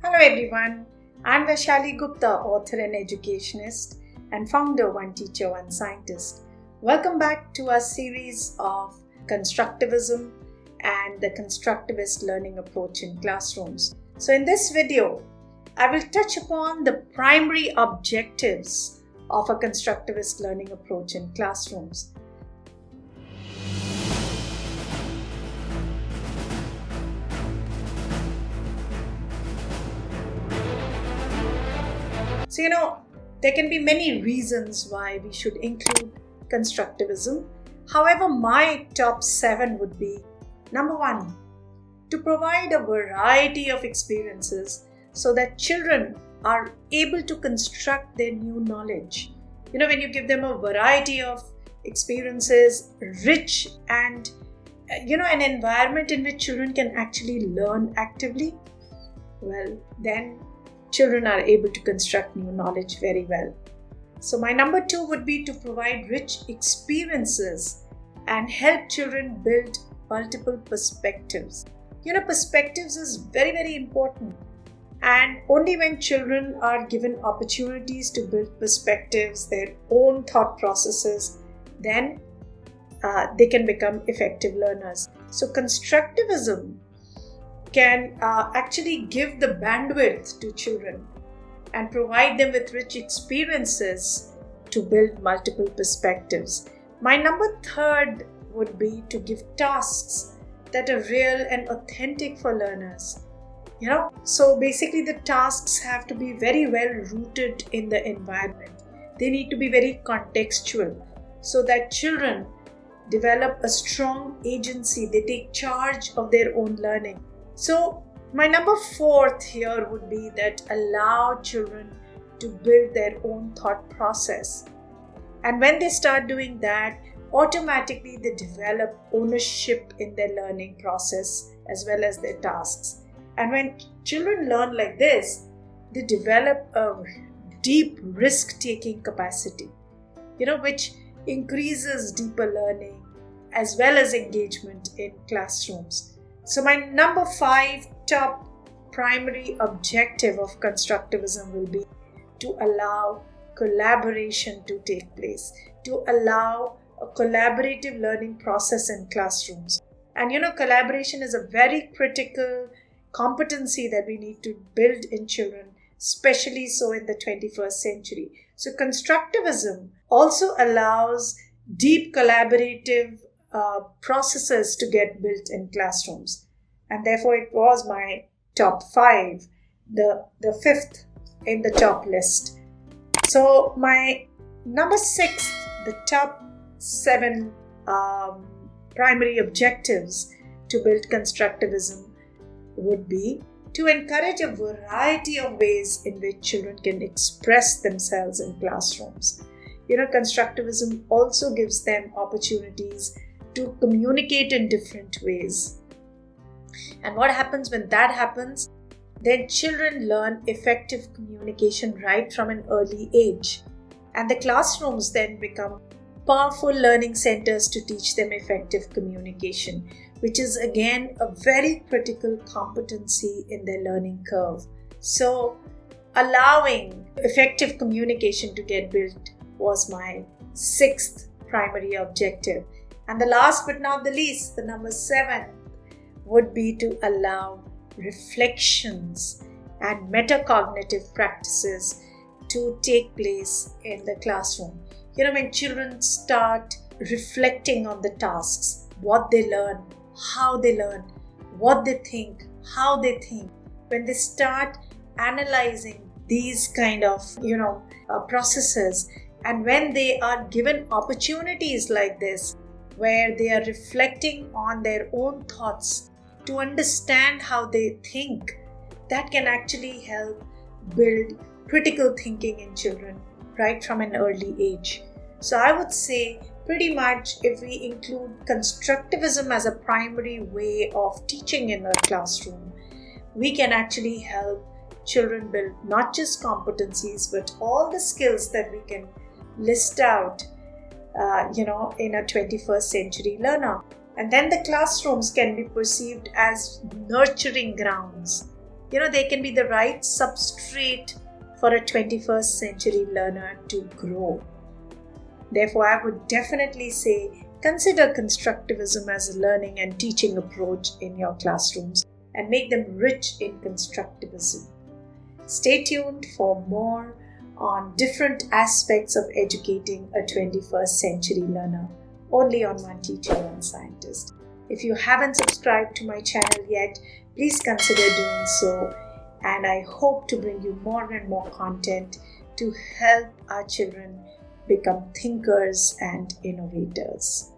Hello everyone, I'm Vaishali Gupta, author and educationist and founder One Teacher, One Scientist. Welcome back to our series of Constructivism and the constructivist learning approach in classrooms. So in this video, I will touch upon the primary objectives of a constructivist learning approach in classrooms. So, there can be many reasons why we should include constructivism. However, my top 7 would be: number 1, to provide a variety of experiences so that children are able to construct their new knowledge. When you give them a variety of experiences, rich and, an environment in which children can actually learn actively, well, then children are able to construct new knowledge very well. So my number 2 would be to provide rich experiences and help children build multiple perspectives. Perspectives is very, very important. And only when children are given opportunities to build perspectives, their own thought processes, then they can become effective learners. So constructivism can actually give the bandwidth to children and provide them with rich experiences to build multiple perspectives. My number 3 would be to give tasks that are real and authentic for learners. So basically the tasks have to be very well rooted in the environment. They need to be very contextual so that children develop a strong agency. They take charge of their own learning. So my number 4 here would be that allow children to build their own thought process. And when they start doing that, automatically they develop ownership in their learning process as well as their tasks. And when children learn like this, they develop a deep risk-taking capacity, which increases deeper learning as well as engagement in classrooms. So my number 5 top primary objective of constructivism will be to allow collaboration to take place, to allow a collaborative learning process in classrooms. And collaboration is a very critical competency that we need to build in children, especially so in the 21st century. So constructivism also allows deep collaborative processes to get built in classrooms, and therefore it was my top 5, the 5th in the top list. So my number 6, the top 7 primary objectives to build constructivism would be to encourage a variety of ways in which children can express themselves in classrooms. Constructivism also gives them opportunities to communicate in different ways. And what happens when that happens? Then children learn effective communication right from an early age. And the classrooms then become powerful learning centers to teach them effective communication, which is again a very critical competency in their learning curve. So allowing effective communication to get built was my 6th primary objective. And the last but not the least, the number 7 would be to allow reflections and metacognitive practices to take place in the classroom. When children start reflecting on the tasks, what they learn, how they learn, what they think, how they think, when they start analyzing these kind of, processes, and when they are given opportunities like this, where they are reflecting on their own thoughts to understand how they think, that can actually help build critical thinking in children right from an early age. So I would say pretty much if we include constructivism as a primary way of teaching in a classroom, we can actually help children build not just competencies but all the skills that we can list out in a 21st century learner. And then the classrooms can be perceived as nurturing grounds They can be the right substrate for a 21st century learner to grow. Therefore, I would definitely say consider constructivism as a learning and teaching approach in your classrooms and make them rich in constructivism. Stay tuned for more on different aspects of educating a 21st century learner only on One Teacher, One Scientist. If you haven't subscribed to my channel yet, please consider doing so, and I hope to bring you more and more content to help our children become thinkers and innovators.